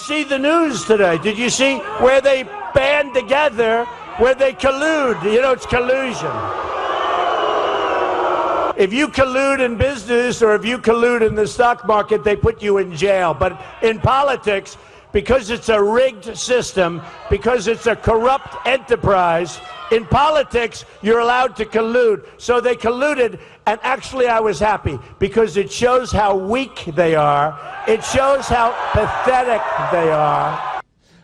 see the news today? Did you see where they band together, where they collude? You know, it's collusion. If you collude in business or if you collude in the stock market, they put you in jail. But in politics, because it's a rigged system, because it's a corrupt enterprise, in politics, you're allowed to collude. So they colluded, and actually I was happy because it shows how weak they are. It shows how pathetic they are.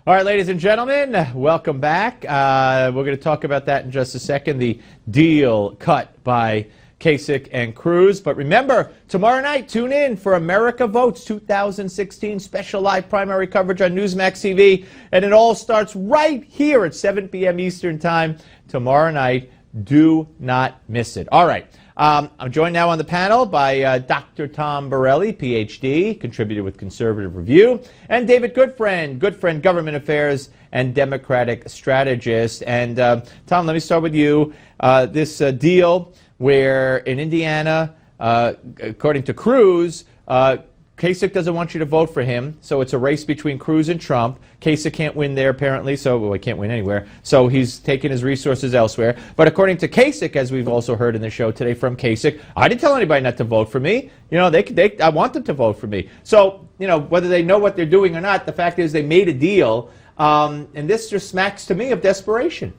All right, ladies and gentlemen, welcome back. We're going to talk about that in just a second, the deal cut by Kasich and Cruz. But remember, tomorrow night, tune in for America Votes 2016 special live primary coverage on Newsmax TV. And it all starts right here at 7 p.m. Eastern Time tomorrow night. Do not miss it. All right. I'm joined now on the panel by Dr. Tom Borelli, Ph.D., contributor with Conservative Review, and David Goodfriend, Government Affairs and Democratic Strategist. And Tom, let me start with you. This deal where in Indiana, according to Cruz, Kasich doesn't want you to vote for him, so it's a race between Cruz and Trump. Kasich can't win there, apparently, so he can't win anywhere. So he's taking his resources elsewhere. But according to Kasich, as we've also heard in the show today from Kasich, I didn't tell anybody not to vote for me. You know, I want them to vote for me. So, you know, whether they know what they're doing or not, the fact is they made a deal, and this just smacks to me of desperation.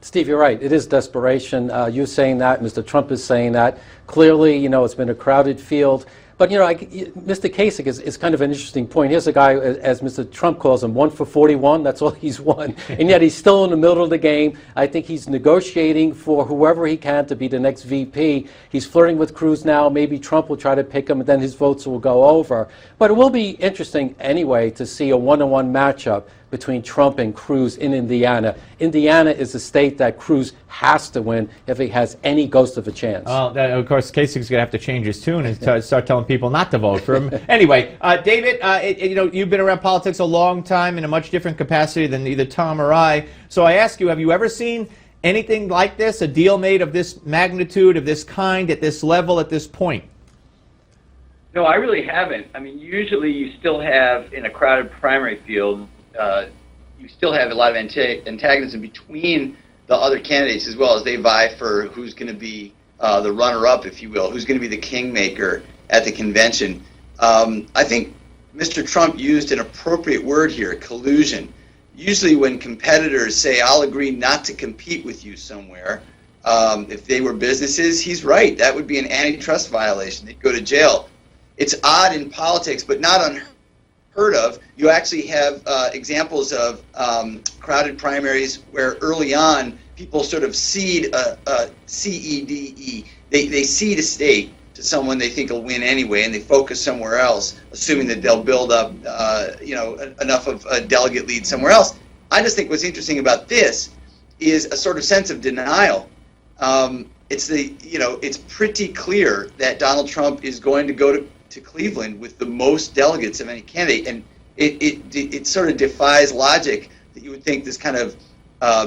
Steve, you're right. It is desperation. You saying that, Mr. Trump is saying that. Clearly, you know, it's been a crowded field. But, you know, Mr. Kasich is kind of an interesting point. Here's a guy, as Mr. Trump calls him, 1 for 41. That's all he's won. And yet he's still in the middle of the game. I think he's negotiating for whoever he can to be the next VP. He's flirting with Cruz now. Maybe Trump will try to pick him, and then his votes will go over. But it will be interesting anyway to see a one-on-one matchup between Trump and Cruz in Indiana. Indiana is a state that Cruz has to win if he has any ghost of a chance. Well, of course, Kasich's going to have to change his tune and start telling people not to vote for him. Anyway, David, you know, you've been around politics a long time in a much different capacity than either Tom or I. So I ask you, have you ever seen anything like this, a deal made of this magnitude, of this kind, at this level, at this point? No, I really haven't. I mean, usually you still have, in a crowded primary field, you still have a lot of antagonism between the other candidates as well as they vie for who's going to be the runner-up, if you will, who's going to be the kingmaker at the convention. I think Mr. Trump used an appropriate word here, collusion. Usually when competitors say, I'll agree not to compete with you somewhere, if they were businesses, he's right. That would be an antitrust violation. They'd go to jail. It's odd in politics, but not unheard of. You actually have examples of crowded primaries where early on people sort of cede C-E-D-E. They cede a state to someone they think will win anyway, and they focus somewhere else, assuming that they'll build up enough of a delegate lead somewhere else. I just think what's interesting about this is a sort of sense of denial. It's pretty clear that Donald Trump is going to go to Cleveland with the most delegates of any candidate, and it sort of defies logic that you would think this kind of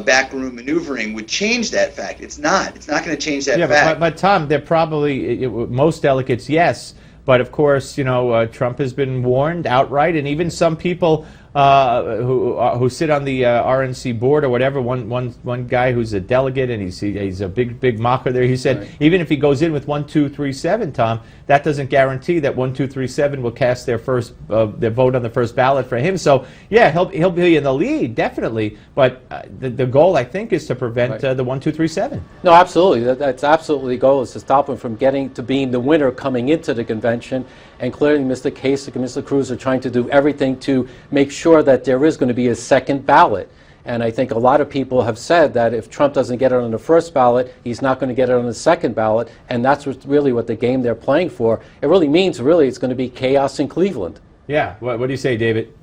backroom maneuvering would change that fact. It's not. It's not going to change that fact. But Tom, they're probably most delegates, yes. But of course, you know, Trump has been warned outright, and even some people who sit on the RNC board or whatever. One guy who's a delegate, and he's a big mocker there. He said, right, even if he goes in with 1, 2, 3, 7, Tom, that doesn't guarantee that 1, 2, 3, 7 will cast their vote on the first ballot for him. So yeah, he'll be in the lead definitely. But the goal, I think, is to prevent the 1, 2, 3, 7. No, absolutely. That's absolutely the goal, is to stop him from getting to being the winner coming into the convention. And clearly, Mr. Kasich and Mr. Cruz are trying to do everything to make sure that there is going to be a second ballot. And I think a lot of people have said that if Trump doesn't get it on the first ballot, he's not going to get it on the second ballot. And that's really what the game they're playing for. It really means, it's going to be chaos in Cleveland. Yeah. What do you say, David?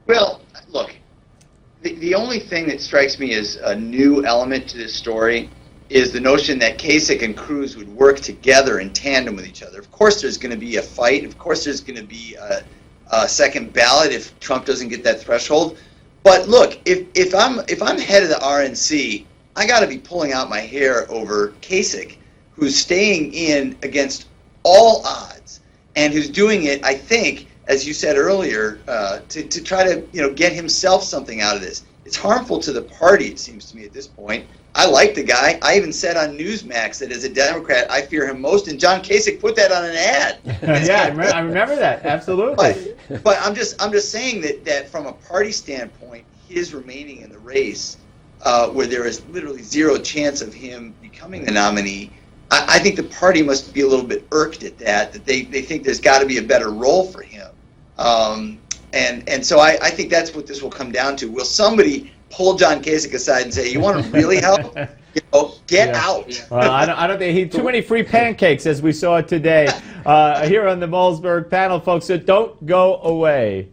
Well, look, the only thing that strikes me as a new element to this story is the notion that Kasich and Cruz would work together in tandem with each other. Of course there's going to be a fight. Of course there's going to be a second ballot if Trump doesn't get that threshold. But look, if I'm head of the RNC, I got to be pulling out my hair over Kasich, who's staying in against all odds and who's doing it, I think, as you said earlier, to try to get himself something out of this. It's harmful to the party, it seems to me, at this point. I like the guy. I even said on Newsmax that as a Democrat, I fear him most, and John Kasich put that on an ad. Yeah, I remember that. Absolutely. But I'm just saying that from a party standpoint, his remaining in the race, where there is literally zero chance of him becoming the nominee, I think the party must be a little bit irked at that they think there's got to be a better role for him. And so I think that's what this will come down to. Will somebody pull John Kasich aside and say, you want to really help? Get out. Well, I don't think too many free pancakes as we saw today here on the Malzberg panel, folks. So don't go away.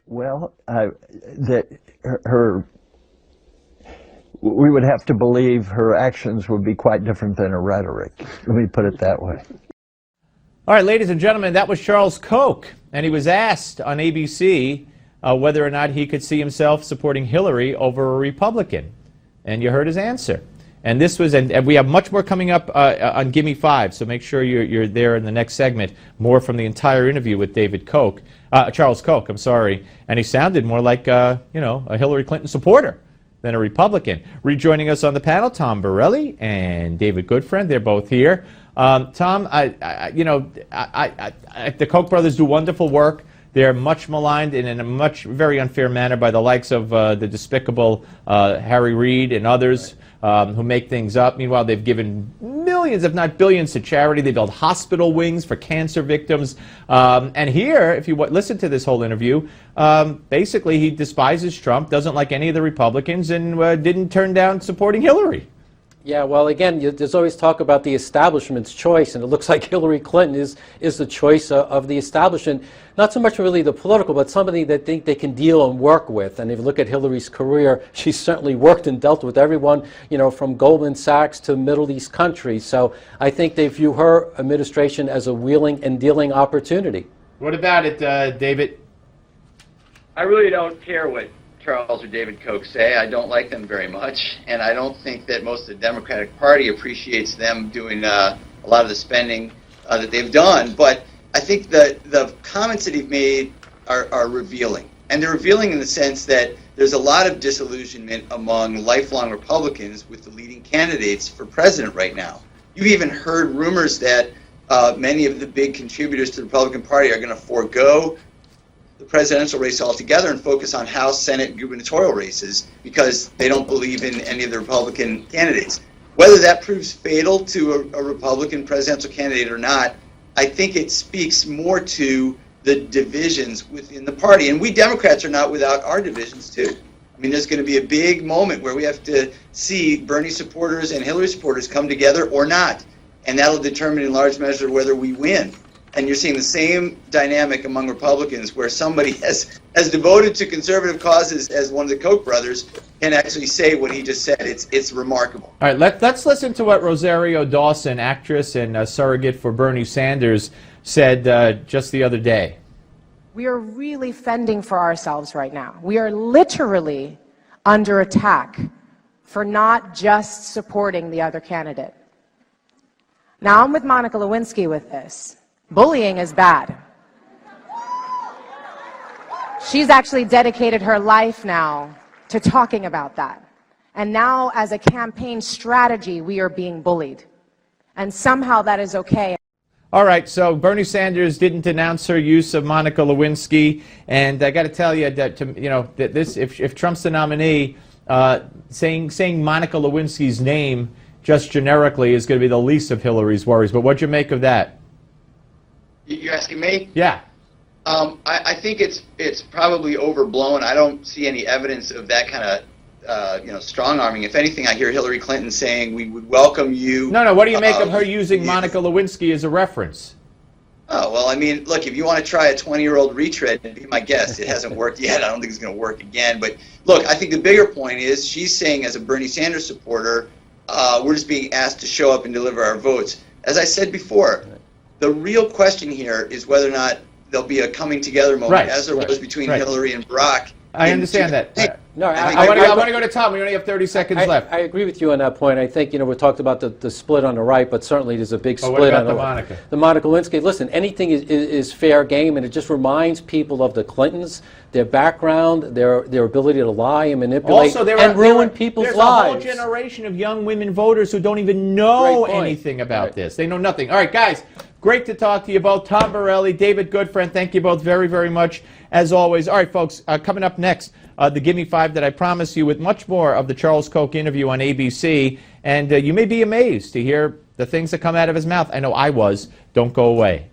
Well, that her we would have to believe her actions would be quite different than her rhetoric. Let me put it that way. All right, ladies and gentlemen, that was Charles Koch, and he was asked on ABC whether or not he could see himself supporting Hillary over a Republican, and you heard his answer. And this was, and we have much more coming up on Gimme 5, so make sure you're there in the next segment. More from the entire interview with David Koch, Charles Koch, I'm sorry, and he sounded more like a Hillary Clinton supporter than a Republican. Rejoining us on the panel, Tom Borelli and David Goodfriend. They're both here. Tom, the Koch brothers do wonderful work. They're much maligned and in a very unfair manner by the likes of the despicable Harry Reid and others who make things up. Meanwhile, they've given millions, if not billions, to charity. They build hospital wings for cancer victims. And here, if you listen to this whole interview, basically he despises Trump, doesn't like any of the Republicans, and didn't turn down supporting Hillary. Yeah, well, again, there's always talk about the establishment's choice, and it looks like Hillary Clinton is the choice of the establishment. Not so much really the political, but somebody that think they can deal and work with. And if you look at Hillary's career, she's certainly worked and dealt with everyone, from Goldman Sachs to Middle East countries. So I think they view her administration as a wheeling and dealing opportunity. What about it, David? I really don't care what Charles or David Koch say. I don't like them very much, and I don't think that most of the Democratic Party appreciates them doing a lot of the spending that they've done. But I think that the comments that he's made are revealing, and they're revealing in the sense that there's a lot of disillusionment among lifelong Republicans with the leading candidates for president right now. You've even heard rumors that many of the big contributors to the Republican Party are going to forego the presidential race altogether and focus on House, Senate, and gubernatorial races because they don't believe in any of the Republican candidates. Whether that proves fatal to a Republican presidential candidate or not, I think it speaks more to the divisions within the party. And we Democrats are not without our divisions, too. I mean, there's going to be a big moment where we have to see Bernie supporters and Hillary supporters come together or not. And that'll determine in large measure whether we win. And you're seeing the same dynamic among Republicans where somebody as devoted to conservative causes as one of the Koch brothers can actually say what he just said. It's remarkable. All right, let's listen to what Rosario Dawson, actress and surrogate for Bernie Sanders, said just the other day. We are really fending for ourselves right now. We are literally under attack for not just supporting the other candidate. Now, I'm with Monica Lewinsky with this. Bullying is bad. She's actually dedicated her life now to talking about that. And now, as a campaign strategy, we are being bullied. And somehow that is okay. All right, so Bernie Sanders didn't denounce her use of Monica Lewinsky, and I got to tell you that that this, if Trump's the nominee, saying Monica Lewinsky's name just generically is going to be the least of Hillary's worries. But what'd you make of that? You're asking me? Yeah. I think it's probably overblown. I don't see any evidence of that kind of strong arming. If anything, I hear Hillary Clinton saying we would welcome you. No. What do you make of her using Monica Lewinsky as a reference? Oh, well, I mean, look, if you want to try a 20-year-old retread, be my guest. It hasn't worked yet. I don't think it's going to work again. But look, I think the bigger point is she's saying as a Bernie Sanders supporter, we're just being asked to show up and deliver our votes. As I said before, the real question here is whether or not there'll be a coming together moment, Right, as there was between right. Hillary and Barack. I understand that. No, I want to go to Tom. We only have 30 seconds left. I agree with you on that point. I think, we talked about the split on the right, but certainly there's a big split what about on the the Monica? The Monica Lewinsky. Listen, anything is fair game, and it just reminds people of the Clintons, their background, their ability to lie and manipulate and ruin people's lives. There's a whole generation of young women voters who don't even know anything about this. They know nothing. All right, guys. Great to talk to you both. Tom Borelli, David Goodfriend, thank you both very, very much, as always. All right, folks, coming up next, the Gimme 5 that I promised you with much more of the Charles Koch interview on ABC. And you may be amazed to hear the things that come out of his mouth. I know I was. Don't go away.